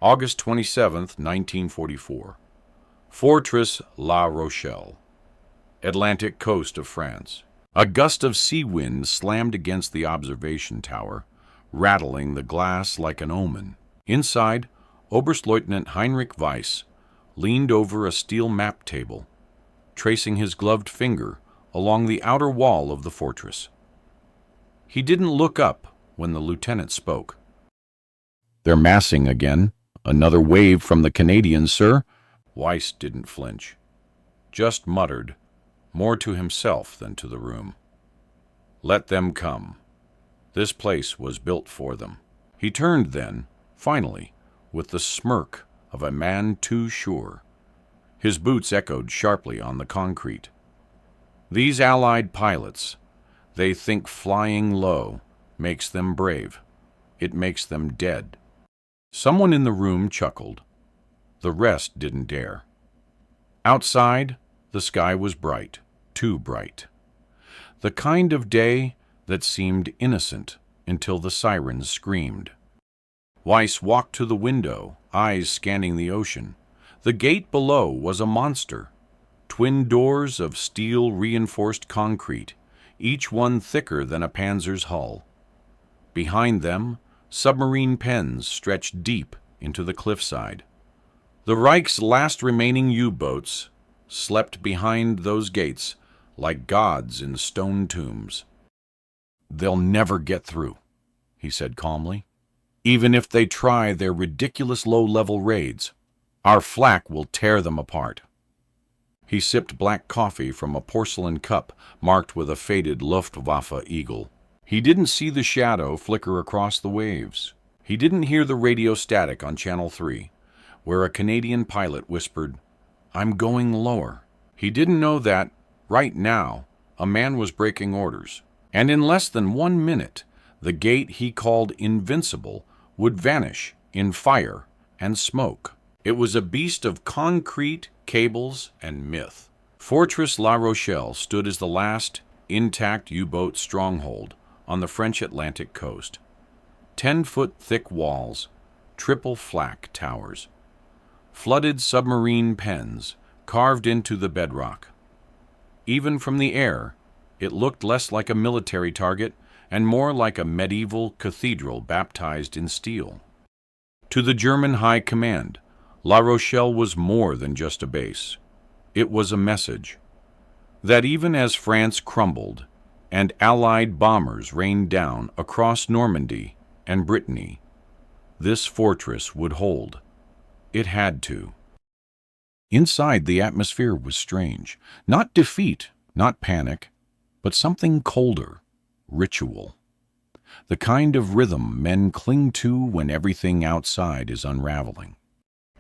August 27th, 1944. Fortress La Rochelle, Atlantic coast of France. A gust of sea wind slammed against the observation tower, rattling the glass like an omen. Inside, Oberstleutnant Heinrich Weiss leaned over a steel map table, tracing his gloved finger along the outer wall of the fortress. He didn't look up when the lieutenant spoke. "They're massing again. Another wave from the Canadians, sir." Weiss didn't flinch, just muttered, more to himself than to the room. "Let them come. This place was built for them." He turned then, finally, with the smirk of a man too sure. His boots echoed sharply on the concrete. "These Allied pilots, they think flying low makes them brave. It makes them dead." Someone in the room chuckled. The rest didn't dare. Outside, the sky was bright, too bright. The kind of day that seemed innocent until the sirens screamed. Weiss walked to the window, eyes scanning the ocean. The gate below was a monster. Twin doors of steel-reinforced concrete, each one thicker than a panzer's hull. Behind them, submarine pens stretched deep into the cliffside. The Reich's last remaining U-boats slept behind those gates like gods in stone tombs. "They'll never get through," he said calmly. "Even if they try their ridiculous low-level raids, our flak will tear them apart." He sipped black coffee from a porcelain cup marked with a faded Luftwaffe eagle. He didn't see the shadow flicker across the waves. He didn't hear the radio static on Channel 3, where a Canadian pilot whispered, "I'm going lower." He didn't know that, right now, a man was breaking orders, and in less than 1 minute, the gate he called invincible would vanish in fire and smoke. It was a beast of concrete, cables, and myth. Fortress La Rochelle stood as the last intact U-boat stronghold on the French Atlantic coast. 10-foot thick walls, triple flak towers, flooded submarine pens carved into the bedrock. Even from the air, it looked less like a military target and more like a medieval cathedral baptized in steel. To the German High Command, La Rochelle was more than just a base. It was a message that even as France crumbled and Allied bombers rained down across Normandy and Brittany, this fortress would hold. It had to. Inside, the atmosphere was strange. Not defeat, not panic, but something colder, ritual. The kind of rhythm men cling to when everything outside is unraveling.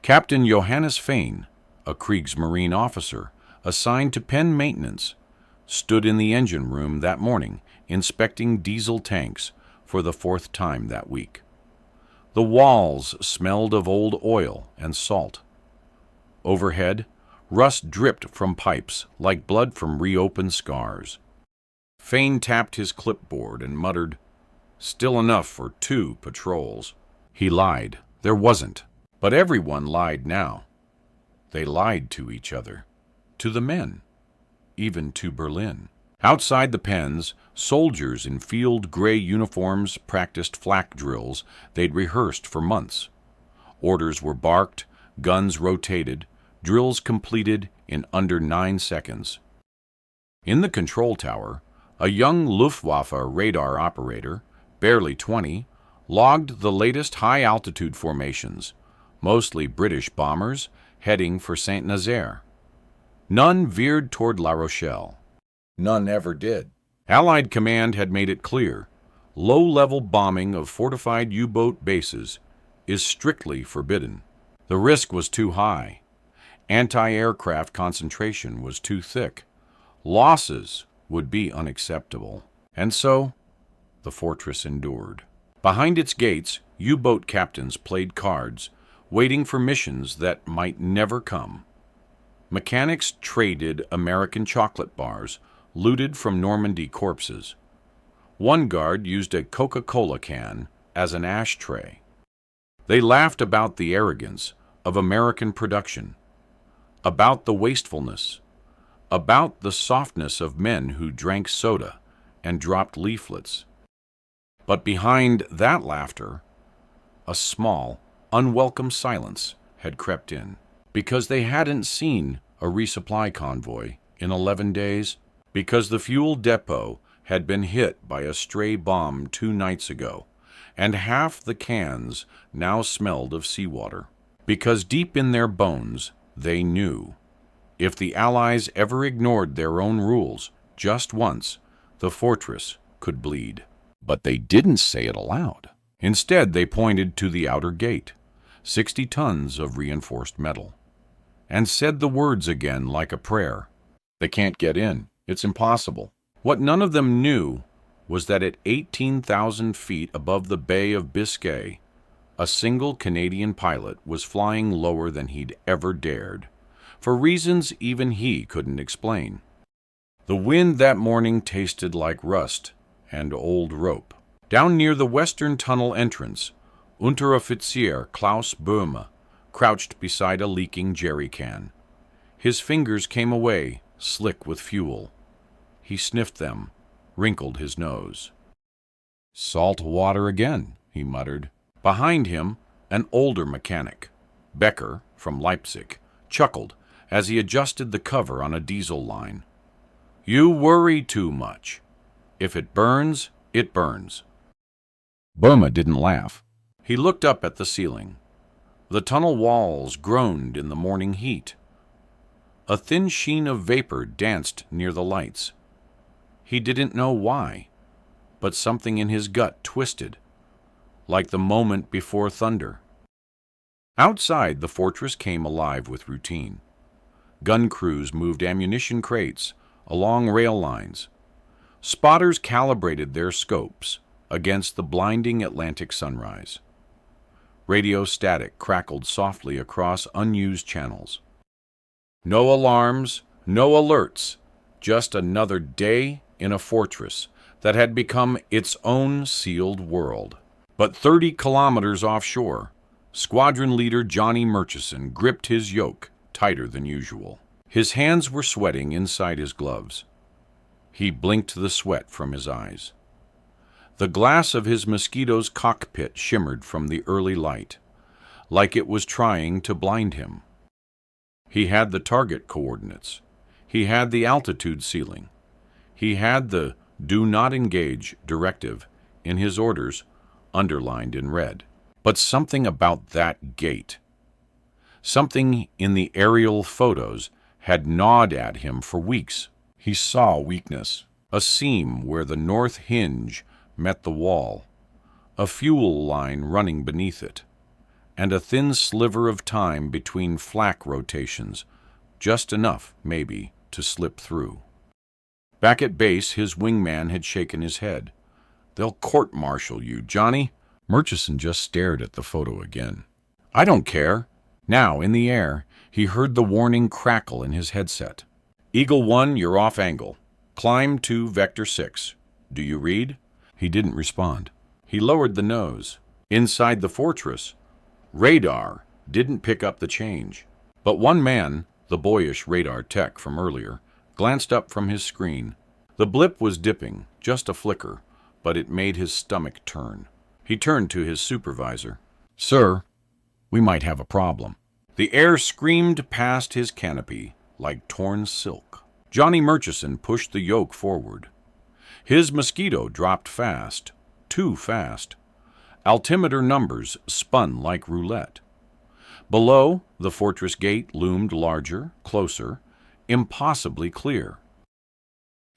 Captain Johannes Fein, a Kriegsmarine officer assigned to pen maintenance, stood in the engine room that morning, inspecting diesel tanks for the 4th time that week. The walls smelled of old oil and salt. Overhead, rust dripped from pipes like blood from reopened scars. Fein tapped his clipboard and muttered, "Still enough for 2 patrols." He lied. There wasn't. But everyone lied now. They lied to each other, to the men, even to Berlin. Outside the pens, soldiers in field gray uniforms practiced flak drills they'd rehearsed for months. Orders were barked, guns rotated, drills completed in under 9 seconds. In the control tower, a young Luftwaffe radar operator, barely 20, logged the latest high-altitude formations, mostly British bombers heading for Saint-Nazaire. None veered toward La Rochelle. None ever did. Allied command had made it clear, low-level bombing of fortified U-boat bases is strictly forbidden. The risk was too high. Anti-aircraft concentration was too thick. Losses would be unacceptable. And so, the fortress endured. Behind its gates, U-boat captains played cards, waiting for missions that might never come. Mechanics traded American chocolate bars looted from Normandy corpses. One guard used a Coca-Cola can as an ashtray. They laughed about the arrogance of American production, about the wastefulness, about the softness of men who drank soda and dropped leaflets. But behind that laughter, a small, unwelcome silence had crept in, because they hadn't seen a resupply convoy in 11 days, because the fuel depot had been hit by a stray bomb 2 nights ago, and half the cans now smelled of seawater, because deep in their bones they knew if the Allies ever ignored their own rules just once, the fortress could bleed. But they didn't say it aloud. Instead, they pointed to the outer gate, 60 tons of reinforced metal, and said the words again like a prayer. They can't get in. It's impossible. What none of them knew was that at 18,000 feet above the Bay of Biscay, a single Canadian pilot was flying lower than he'd ever dared, for reasons even he couldn't explain. The wind that morning tasted like rust and old rope. Down near the western tunnel entrance, Unteroffizier Klaus Böhme crouched beside a leaking jerry can. His fingers came away, slick with fuel. He sniffed them, wrinkled his nose. "Salt water again," he muttered. Behind him, an older mechanic, Becker from Leipzig, chuckled as he adjusted the cover on a diesel line. "You worry too much. If it burns, it burns." Böhme didn't laugh. He looked up at the ceiling. The tunnel walls groaned in the morning heat. A thin sheen of vapor danced near the lights. He didn't know why, but something in his gut twisted, like the moment before thunder. Outside, the fortress came alive with routine. Gun crews moved ammunition crates along rail lines. Spotters calibrated their scopes against the blinding Atlantic sunrise. Radio static crackled softly across unused channels. No alarms, no alerts, just another day in a fortress that had become its own sealed world. But 30 kilometers offshore, squadron leader Johnny Murchison gripped his yoke tighter than usual. His hands were sweating inside his gloves. He blinked the sweat from his eyes. The glass of his Mosquito's cockpit shimmered from the early light, like it was trying to blind him. He had the target coordinates. He had the altitude ceiling. He had the "do not engage" directive in his orders underlined in red. But something about that gate, something in the aerial photos, had gnawed at him for weeks. He saw weakness, a seam where the north hinge met the wall, a fuel line running beneath it, and a thin sliver of time between flak rotations, just enough, maybe, to slip through. Back at base, his wingman had shaken his head. "They'll court-martial you, Johnny." Murchison just stared at the photo again. "I don't care." Now, in the air, he heard the warning crackle in his headset. "Eagle 1, you're off angle. Climb to Vector 6. Do you read?" He didn't respond. He lowered the nose. Inside the fortress, radar didn't pick up the change. But one man, the boyish radar tech from earlier, glanced up from his screen. The blip was dipping, just a flicker, but it made his stomach turn. He turned to his supervisor. "Sir, we might have a problem." The air screamed past his canopy like torn silk. Johnny Murchison pushed the yoke forward. His Mosquito dropped fast, too fast. Altimeter numbers spun like roulette. Below, the fortress gate loomed larger, closer, impossibly clear.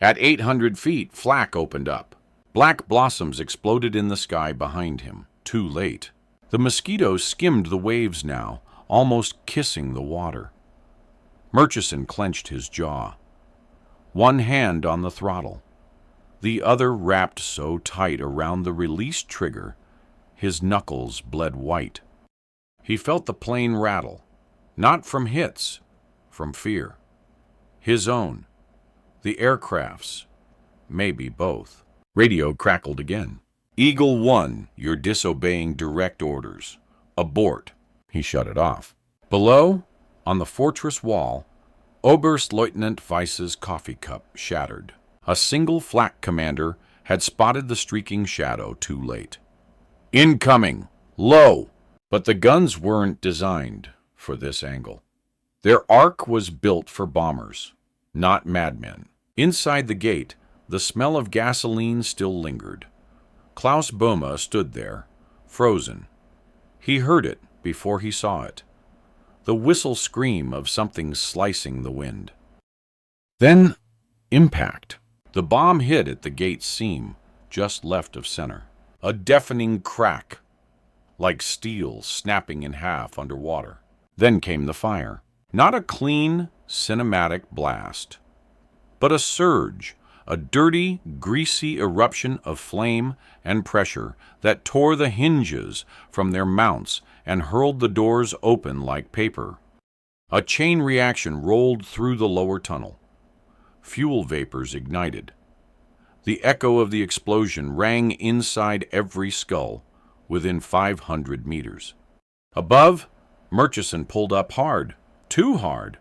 At 800 feet, flak opened up. Black blossoms exploded in the sky behind him. Too late. The Mosquito skimmed the waves now, almost kissing the water. Murchison clenched his jaw. One hand on the throttle, the other wrapped so tight around the release trigger, his knuckles bled white. He felt the plane rattle, not from hits, from fear. His own, the aircraft's, maybe both. Radio crackled again. "Eagle 1, you're disobeying direct orders. Abort. He shut it off. Below, on the fortress wall, Oberstleutnant Weiss's coffee cup shattered. A single flak commander had spotted the streaking shadow too late. Incoming! Low! But the guns weren't designed for this angle. Their arc was built for bombers, not madmen. Inside the gate, the smell of gasoline still lingered. Klaus Böhme stood there, frozen. He heard it before he saw it. The whistle scream of something slicing the wind. Then, impact. The bomb hit at the gate's seam, just left of center. A deafening crack, like steel snapping in half underwater. Then came the fire. Not a clean, cinematic blast, but a surge, a dirty, greasy eruption of flame and pressure that tore the hinges from their mounts and hurled the doors open like paper. A chain reaction rolled through the lower tunnel. Fuel vapors ignited. The echo of the explosion rang inside every skull within 500 meters. Above, Murchison pulled up hard, too hard.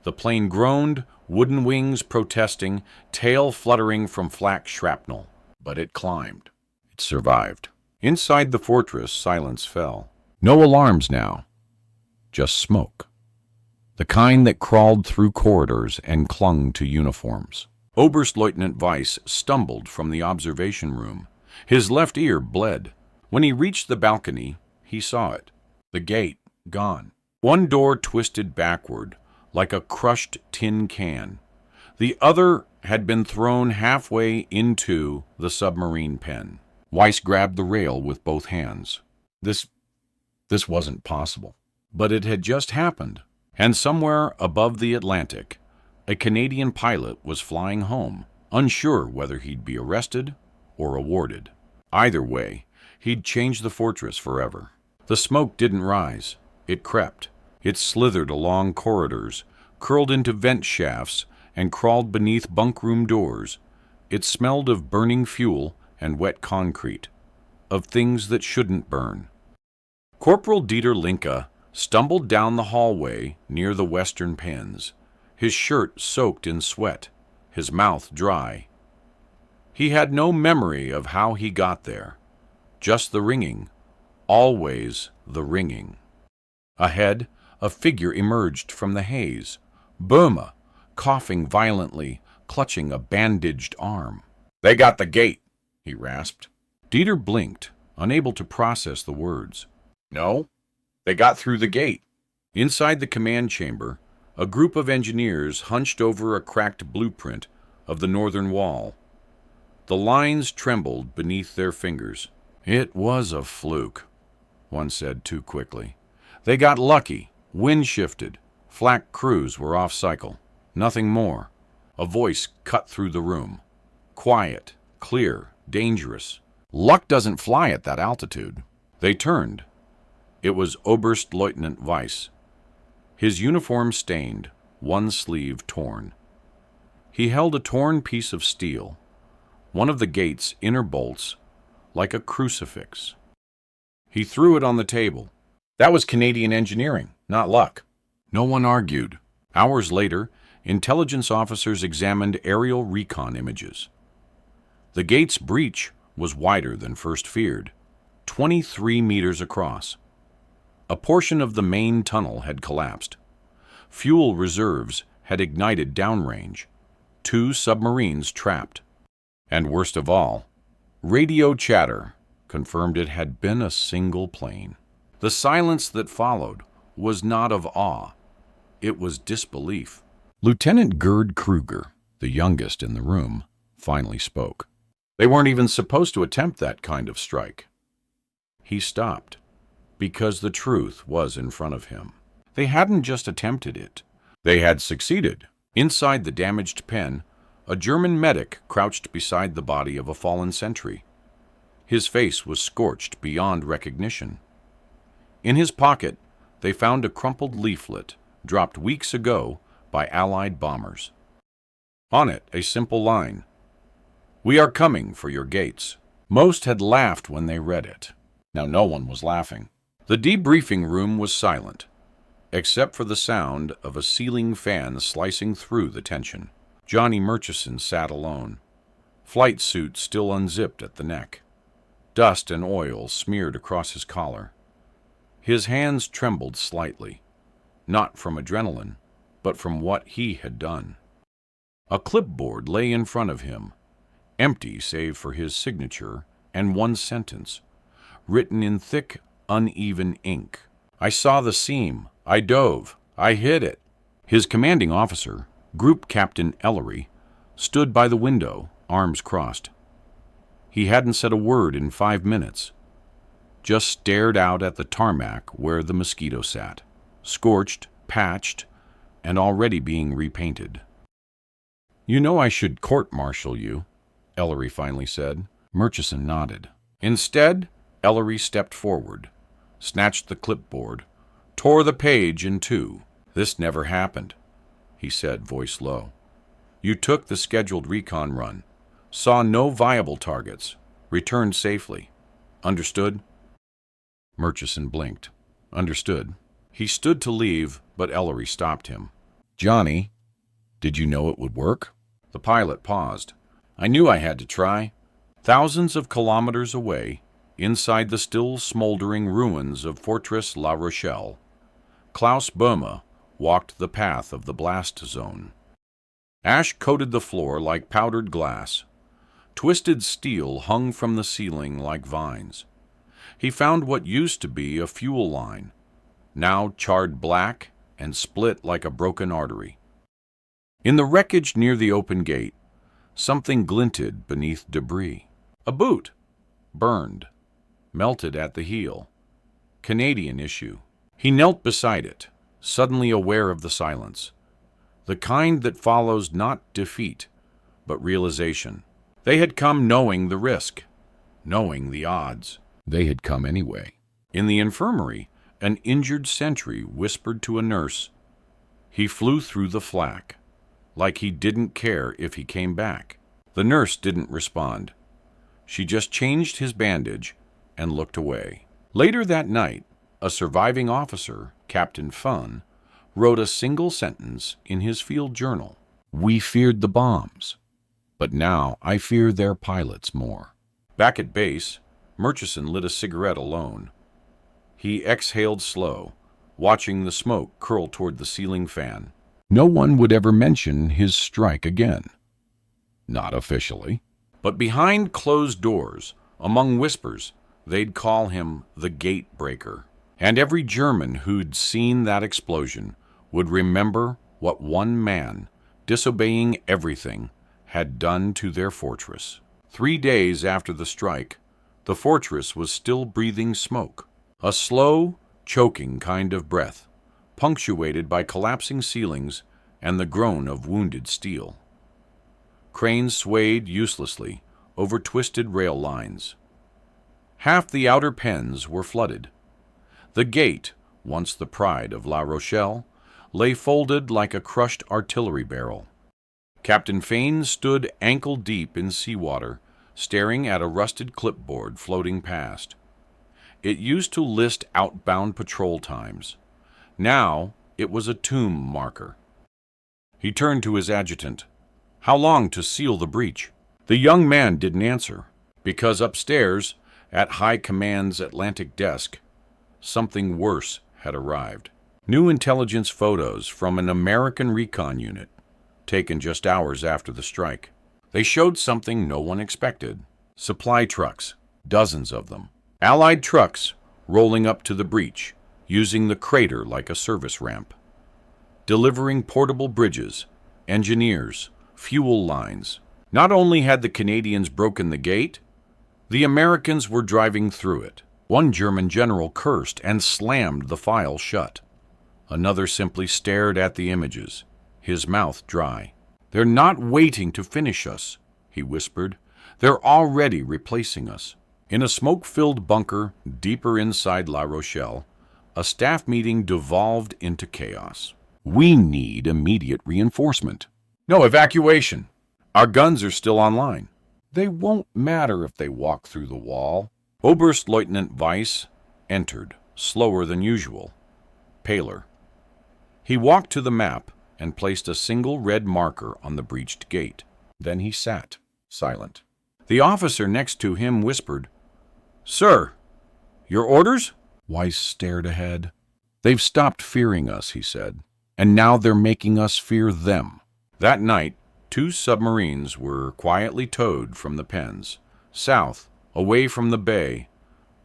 The plane groaned, wooden wings protesting, tail fluttering from flak shrapnel. But it climbed. It survived. Inside the fortress, silence fell. No alarms now. Just smoke. The kind that crawled through corridors and clung to uniforms. Oberstleutnant Weiss stumbled from the observation room. His left ear bled. When he reached the balcony, he saw it. The gate, gone. One door twisted backward, like a crushed tin can. The other had been thrown halfway into the submarine pen. Weiss grabbed the rail with both hands. This wasn't possible. But it had just happened. And somewhere above the Atlantic, a Canadian pilot was flying home, unsure whether he'd be arrested or awarded. Either way, he'd change the fortress forever. The smoke didn't rise. It crept. It slithered along corridors, curled into vent shafts, and crawled beneath bunkroom doors. It smelled of burning fuel and wet concrete, of things that shouldn't burn. Corporal Dieter Linke stumbled down the hallway near the western pens, his shirt soaked in sweat, his mouth dry. He had no memory of how he got there, just the ringing, always the ringing. Ahead, a figure emerged from the haze. Böhme, coughing violently, clutching a bandaged arm. "They got the gate," he rasped. Dieter blinked, unable to process the words. "No, they got through the gate." Inside the command chamber, a group of engineers hunched over a cracked blueprint of the northern wall. The lines trembled beneath their fingers. "It was a fluke," one said too quickly. "They got lucky. Wind shifted. Flak crews were off cycle. Nothing more." A voice cut through the room. Quiet, clear, dangerous. "Luck doesn't fly at that altitude." They turned. It was Oberstleutnant Weiss. His uniform stained, one sleeve torn. He held a torn piece of steel, one of the gate's inner bolts, like a crucifix. He threw it on the table. That was Canadian engineering, not luck. No one argued. Hours later, intelligence officers examined aerial recon images. The gate's breach was wider than first feared, 23 meters across. A portion of the main tunnel had collapsed. Fuel reserves had ignited downrange. 2 submarines trapped. And worst of all, radio chatter confirmed it had been a single plane. The silence that followed was not of awe. It was disbelief. Lieutenant Gerd Kruger, the youngest in the room, finally spoke. They weren't even supposed to attempt that kind of strike. He stopped, because the truth was in front of him. They hadn't just attempted it. They had succeeded. Inside the damaged pen, a German medic crouched beside the body of a fallen sentry. His face was scorched beyond recognition. In his pocket, they found a crumpled leaflet dropped weeks ago by Allied bombers. On it, a simple line: "We are coming for your gates." Most had laughed when they read it. Now no one was laughing. The debriefing room was silent, except for the sound of a ceiling fan slicing through the tension. Johnny Murchison sat alone, flight suit still unzipped at the neck. Dust and oil smeared across his collar. His hands trembled slightly, not from adrenaline, but from what he had done. A clipboard lay in front of him, empty save for his signature and one sentence, written in thick, uneven ink. "I saw the seam. I dove. I hit it." His commanding officer, Group Captain Ellery, stood by the window, arms crossed. He hadn't said a word in 5 minutes, just stared out at the tarmac where the Mosquito sat, scorched, patched, and already being repainted. "You know I should court-martial you," Ellery finally said. Murchison nodded. Instead, Ellery stepped forward, snatched the clipboard, tore the page in two. "This never happened," he said, voice low. "You took the scheduled recon run, saw no viable targets, returned safely. Understood?" Murchison blinked. Understood. He stood to leave, but Ellery stopped him. "Johnny, did you know it would work?" The pilot paused. "I knew I had to try." Thousands of kilometers away, inside the still smoldering ruins of Fortress La Rochelle, Klaus Burma walked the path of the blast zone. Ash coated the floor like powdered glass. Twisted steel hung from the ceiling like vines. He found what used to be a fuel line, now charred black and split like a broken artery. In the wreckage near the open gate, something glinted beneath debris. A boot, burned, melted at the heel. Canadian issue. He knelt beside it, suddenly aware of the silence, the kind that follows not defeat, but realization. They had come knowing the risk, knowing the odds. They had come anyway. In the infirmary, an injured sentry whispered to a nurse. He flew through the flak, like he didn't care if he came back. The nurse didn't respond. She just changed his bandage and looked away. Later that night, a surviving officer, Captain Fun, wrote a single sentence in his field journal. "We feared the bombs, but now I fear their pilots more." Back at base, Murchison lit a cigarette alone. He exhaled slow, watching the smoke curl toward the ceiling fan. No one would ever mention his strike again. Not officially. But behind closed doors, among whispers, they'd call him the Gate Breaker. And every German who'd seen that explosion would remember what one man, disobeying everything, had done to their fortress. 3 days after the strike, the fortress was still breathing smoke, a slow, choking kind of breath, punctuated by collapsing ceilings and the groan of wounded steel. Cranes swayed uselessly over twisted rail lines. Half the outer pens were flooded. The gate, once the pride of La Rochelle, lay folded like a crushed artillery barrel. Captain Fane stood ankle-deep in seawater, staring at a rusted clipboard floating past. It used to list outbound patrol times. Now it was a tomb marker. He turned to his adjutant. "How long to seal the breach?" The young man didn't answer, because upstairs, at High Command's Atlantic desk, something worse had arrived. New intelligence photos from an American recon unit, taken just hours after the strike. They showed something no one expected. Supply trucks, dozens of them. Allied trucks rolling up to the breach, using the crater like a service ramp. Delivering portable bridges, engineers, fuel lines. Not only had the Canadians broken the gate, the Americans were driving through it. One German general cursed and slammed the file shut. Another simply stared at the images, his mouth dry. "They're not waiting to finish us," he whispered. "They're already replacing us." In a smoke-filled bunker deeper inside La Rochelle, a staff meeting devolved into chaos. "We need immediate reinforcement." "No evacuation. Our guns are still online." "They won't matter if they walk through the wall." Oberst Lieutenant Weiss entered, slower than usual, paler. He walked to the map and placed a single red marker on the breached gate. Then he sat, silent. The officer next to him whispered, "Sir, your orders?" Weiss stared ahead. "They've stopped fearing us," he said, "and now they're making us fear them." That night, 2 submarines were quietly towed from the pens, south, away from the bay,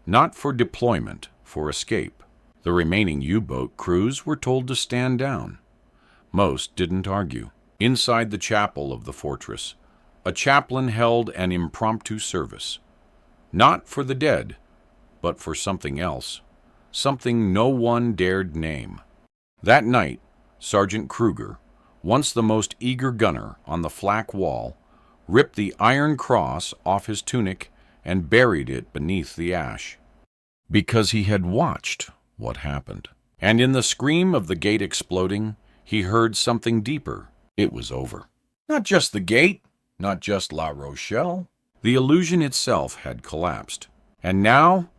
not for deployment, for escape. The remaining U-boat crews were told to stand down. Most didn't argue. Inside the chapel of the fortress, a chaplain held an impromptu service, not for the dead, but for something else, something no one dared name. That night, Sergeant Kruger, once the most eager gunner on the flak wall, ripped the iron cross off his tunic and buried it beneath the ash, because he had watched what happened. And in the scream of the gate exploding, he heard something deeper. It was over. Not just the gate, not just La Rochelle. The illusion itself had collapsed. And now,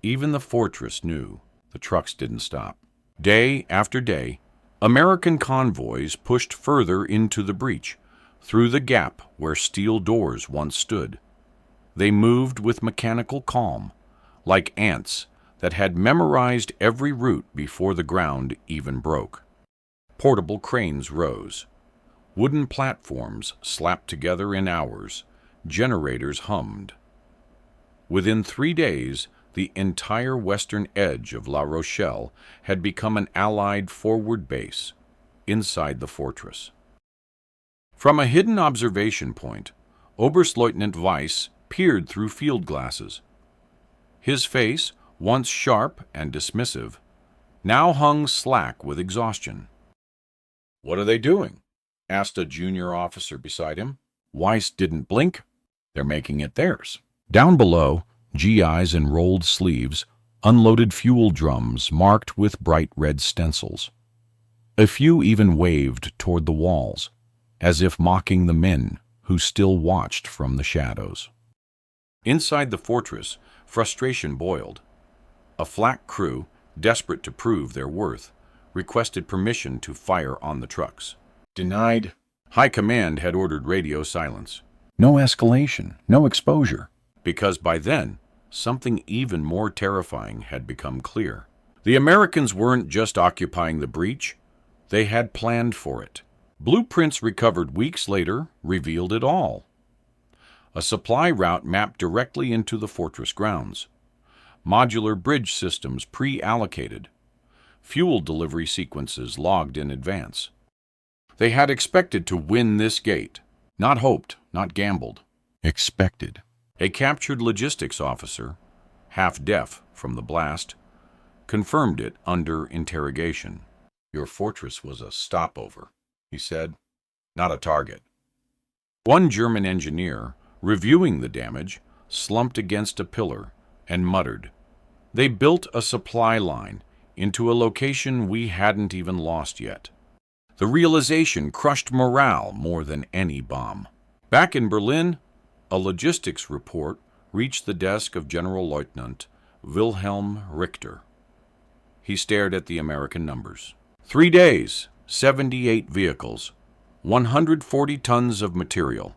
even the fortress knew the trucks didn't stop. Day after day, American convoys pushed further into the breach, through the gap where steel doors once stood. They moved with mechanical calm, like ants that had memorized every route before the ground even broke. Portable cranes rose. Wooden platforms slapped together in hours. Generators hummed. Within 3 days, the entire western edge of La Rochelle had become an Allied forward base inside the fortress. From a hidden observation point, Oberstleutnant Weiss peered through field glasses. His face, once sharp and dismissive, now hung slack with exhaustion. "What are they doing?" asked a junior officer beside him. Weiss didn't blink. "They're making it theirs." Down below, GIs in rolled sleeves unloaded fuel drums marked with bright red stencils. A few even waved toward the walls, as if mocking the men who still watched from the shadows. Inside the fortress, frustration boiled. A flak crew, desperate to prove their worth, requested permission to fire on the trucks. Denied. High Command had ordered radio silence. No escalation, no exposure. Because by then, something even more terrifying had become clear. The Americans weren't just occupying the breach, they had planned for it. Blueprints recovered weeks later revealed it all. A supply route mapped directly into the fortress grounds. Modular bridge systems pre-allocated. Fuel delivery sequences logged in advance. They had expected to win this gate. Not hoped, not gambled. Expected. A captured logistics officer, half deaf from the blast, confirmed it under interrogation. "Your fortress was a stopover," he said, "not a target." One German engineer, reviewing the damage, slumped against a pillar and muttered, "They built a supply line into a location we hadn't even lost yet." The realization crushed morale more than any bomb. Back in Berlin, a logistics report reached the desk of General Lieutenant Wilhelm Richter. He stared at the American numbers. 3 days, 78 vehicles, 140 tons of material,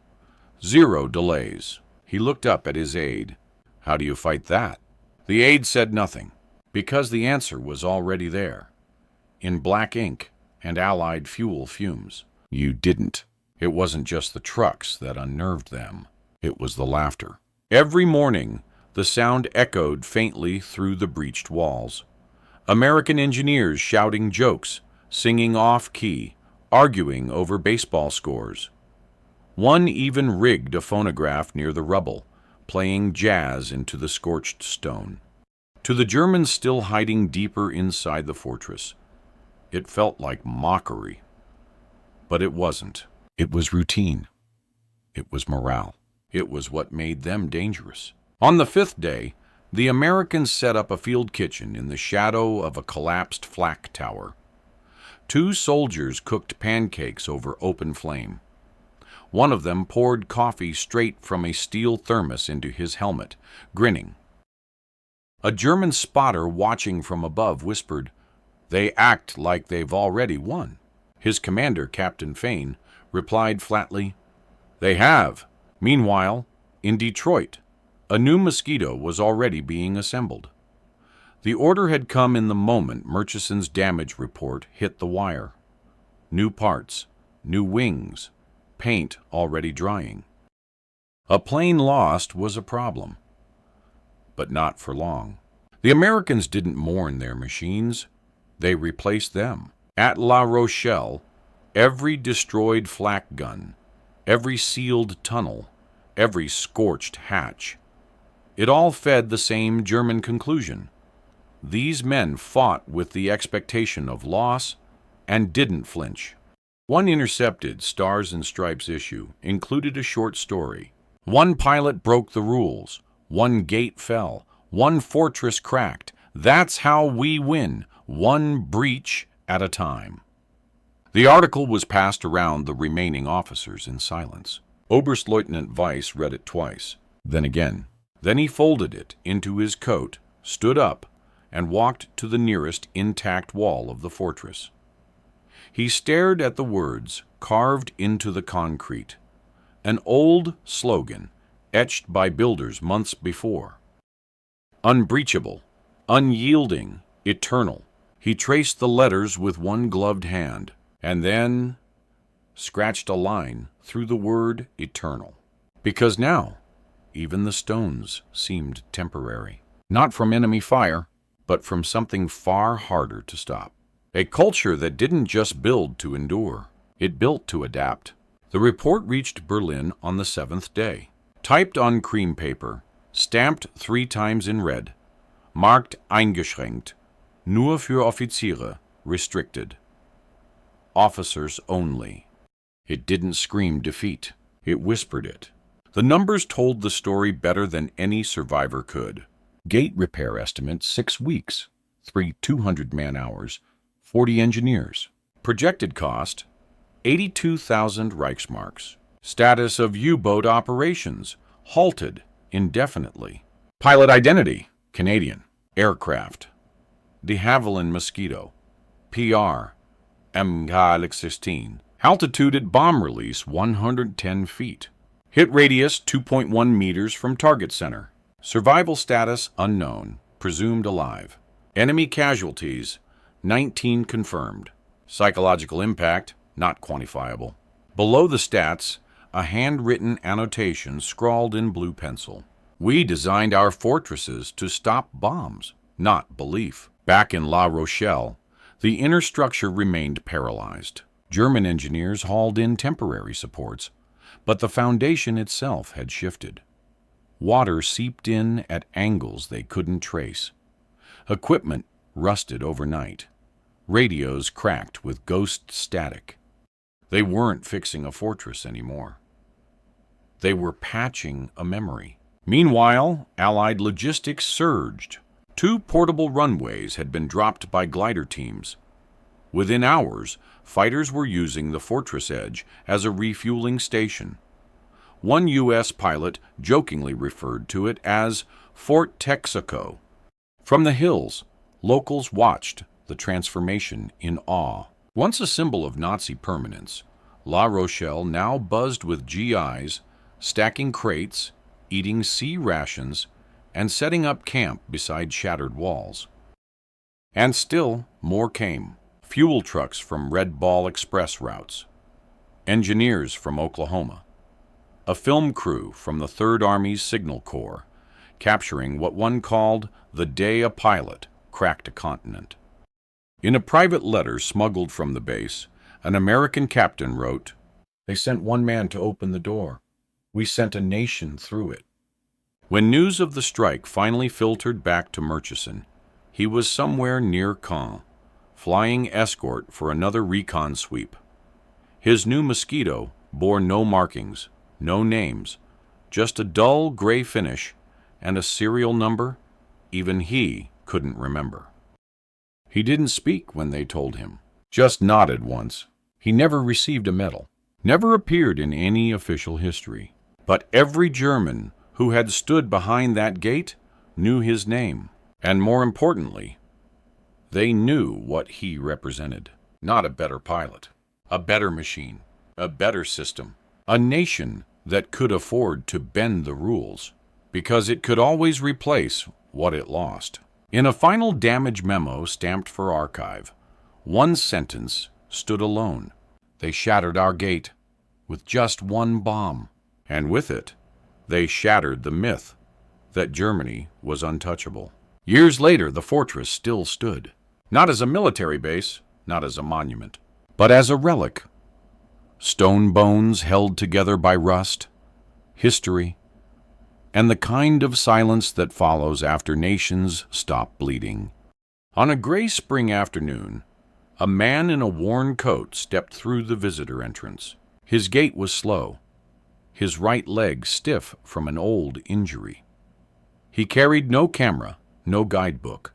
0 delays. He looked up at his aide. "How do you fight that?" The aide said nothing, because the answer was already there, in black ink and Allied fuel fumes. You didn't. It wasn't just the trucks that unnerved them. It was the laughter. Every morning, the sound echoed faintly through the breached walls. American engineers shouting jokes, singing off-key, arguing over baseball scores. One even rigged a phonograph near the rubble, playing jazz into the scorched stone. To the Germans still hiding deeper inside the fortress, it felt like mockery. But it wasn't. It was routine. It was morale. It was what made them dangerous. On the 5th day, the Americans set up a field kitchen in the shadow of a collapsed flak tower. 2 soldiers cooked pancakes over open flame. One of them poured coffee straight from a steel thermos into his helmet, grinning. A German spotter watching from above whispered, "They act like they've already won." His commander, Captain Fane, replied flatly, "They have." Meanwhile, in Detroit, a new Mosquito was already being assembled. The order had come in the moment Murchison's damage report hit the wire. New parts, new wings, paint already drying. A plane lost was a problem, but not for long. The Americans didn't mourn their machines. They replaced them. At La Rochelle, every destroyed flak gun, every sealed tunnel, every scorched hatch, it all fed the same German conclusion. These men fought with the expectation of loss and didn't flinch. One intercepted Stars and Stripes issue included a short story. One pilot broke the rules. One gate fell. One fortress cracked. That's how we win, one breach at a time. The article was passed around the remaining officers in silence. Oberstleutnant Weiss read it twice, then again. Then he folded it into his coat, stood up, and walked to the nearest intact wall of the fortress. He stared at the words carved into the concrete, an old slogan etched by builders months before. Unbreachable, unyielding, eternal. He traced the letters with one gloved hand, and then scratched a line through the word eternal. Because now, even the stones seemed temporary. Not from enemy fire, but from something far harder to stop. A culture that didn't just build to endure, it built to adapt. The report reached Berlin on the 7th day. Typed on cream paper, stamped 3 times in red, marked eingeschränkt, nur für Offiziere, restricted. Officers only. It didn't scream defeat. It whispered it. The numbers told the story better than any survivor could. Gate repair estimate 6 weeks, 3 200 man-hours, 40 engineers. Projected cost 82,000 Reichsmarks. Status of U-boat operations halted indefinitely. Pilot identity Canadian. Aircraft de Havilland Mosquito. PR MK-16. Altitude at bomb release 110 feet. Hit radius 2.1 meters from target center. Survival status unknown, presumed alive. Enemy casualties 19 confirmed. Psychological impact not quantifiable. Below the stats, a handwritten annotation scrawled in blue pencil. We designed our fortresses to stop bombs, not belief. Back in La Rochelle, the inner structure remained paralyzed. German engineers hauled in temporary supports, but the foundation itself had shifted. Water seeped in at angles they couldn't trace. Equipment rusted overnight. Radios cracked with ghost static. They weren't fixing a fortress anymore. They were patching a memory. Meanwhile, Allied logistics surged. 2 portable runways had been dropped by glider teams. Within hours, fighters were using the fortress edge as a refueling station. One U.S. pilot jokingly referred to it as Fort Texaco. From the hills, locals watched the transformation in awe. Once a symbol of Nazi permanence, La Rochelle now buzzed with GIs, stacking crates, eating sea rations, and setting up camp beside shattered walls. And still more came. Fuel trucks from Red Ball Express routes, engineers from Oklahoma, a film crew from the 3rd Army's Signal Corps, capturing what one called the day a pilot cracked a continent. In a private letter smuggled from the base, an American captain wrote, "They sent one man to open the door. We sent a nation through it." When news of the strike finally filtered back to Murchison, he was somewhere near Caen, flying escort for another recon sweep. His new Mosquito bore no markings, no names, just a dull gray finish and a serial number even he couldn't remember. He didn't speak when they told him, just nodded once. He never received a medal, never appeared in any official history. But every German who had stood behind that gate knew his name. And more importantly, they knew what he represented. Not a better pilot, a better machine, a better system, a nation that could afford to bend the rules, because it could always replace what it lost. In a final damage memo stamped for archive, one sentence stood alone. They shattered our gate with just one bomb, and with it, they shattered the myth that Germany was untouchable. Years later, the fortress still stood, not as a military base, not as a monument, but as a relic. Stone bones held together by rust, history, and the kind of silence that follows after nations stop bleeding. On a gray spring afternoon, a man in a worn coat stepped through the visitor entrance. His gait was slow, his right leg stiff from an old injury. He carried no camera, no guidebook,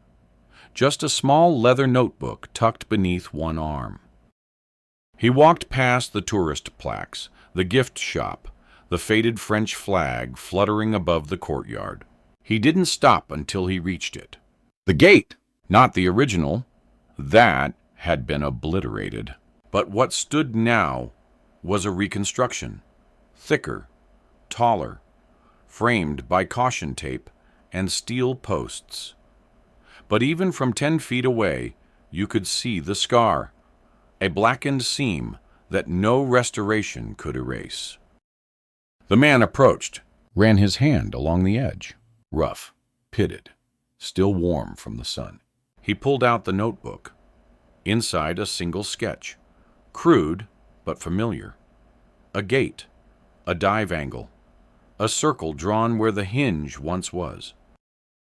just a small leather notebook tucked beneath one arm. He walked past the tourist plaques, the gift shop, the faded French flag fluttering above the courtyard. He didn't stop until he reached it. The gate, not the original, that had been obliterated. But what stood now was a reconstruction, thicker, taller, framed by caution tape and steel posts. But even from 10 feet away, you could see the scar, a blackened seam that no restoration could erase. The man approached, ran his hand along the edge, rough, pitted, still warm from the sun. He pulled out the notebook. Inside, a single sketch, crude but familiar. A gate, a dive angle, a circle drawn where the hinge once was.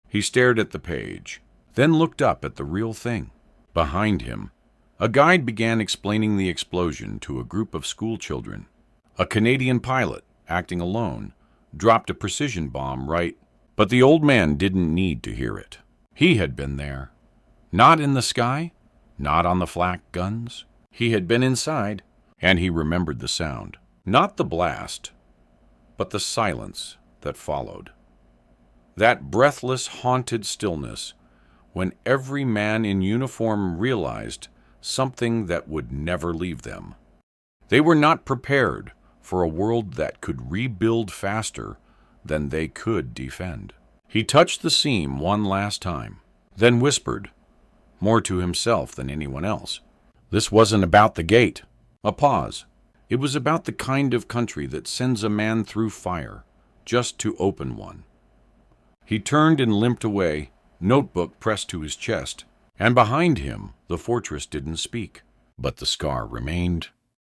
He stared at the page, then looked up at the real thing. Behind him, a guide began explaining the explosion to a group of school children. A Canadian pilot, acting alone, dropped a precision bomb right, but the old man didn't need to hear it. He had been there. Not in the sky, not on the flak guns. He had been inside, and he remembered the sound. Not the blast, but the silence that followed. That breathless, haunted stillness when every man in uniform realized something that would never leave them. They were not prepared for a world that could rebuild faster than they could defend. He touched the seam one last time, then whispered, more to himself than anyone else, this wasn't about the gate. A pause. It was about the kind of country that sends a man through fire just to open one. He turned and limped away, notebook pressed to his chest, and behind him the fortress didn't speak, but the scar remained.